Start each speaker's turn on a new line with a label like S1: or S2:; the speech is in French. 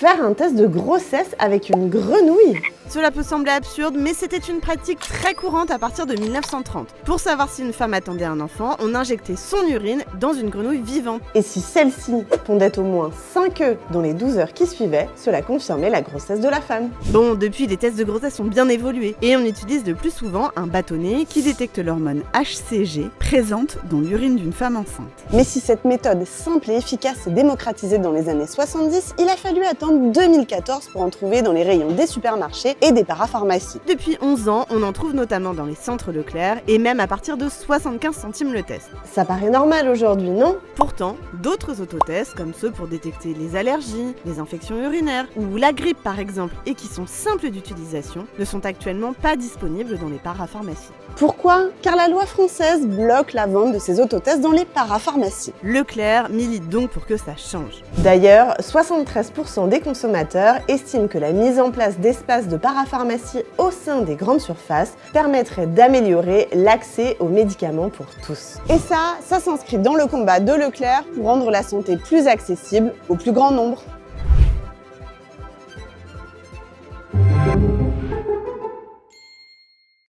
S1: Faire un test de grossesse avec une grenouille?
S2: Cela peut sembler absurde, mais c'était une pratique très courante à partir de 1930. Pour savoir si une femme attendait un enfant, on injectait son urine dans une grenouille vivante.
S1: Et si celle-ci pondait au moins 5 œufs dans les 12 heures qui suivaient, cela confirmait la grossesse de la femme.
S2: Bon, depuis, les tests de grossesse ont bien évolué et on utilise de plus souvent un bâtonnet qui détecte l'hormone HCG présente dans l'urine d'une femme enceinte.
S1: Mais si cette méthode simple et efficace s'est démocratisée dans les années 70, il a fallu attendre 2014 pour en trouver dans les rayons des supermarchés et des parapharmacies.
S2: Depuis 11 ans, on en trouve notamment dans les centres Leclerc et même à partir de 75 centimes le test.
S1: Ça paraît normal aujourd'hui, non?
S2: Pourtant, d'autres autotests, comme ceux pour détecter les allergies, les infections urinaires ou la grippe par exemple, et qui sont simples d'utilisation, ne sont actuellement pas disponibles dans les parapharmacies.
S1: Pourquoi? Car la loi française bloque la vente de ces autotests dans les parapharmacies.
S2: Leclerc milite donc pour que ça change.
S1: D'ailleurs, 73% des consommateurs estiment que la mise en place d'espaces de parapharmacie au sein des grandes surfaces permettrait d'améliorer l'accès aux médicaments pour tous. Et ça s'inscrit dans le combat de Leclerc pour rendre la santé plus accessible au plus grand nombre.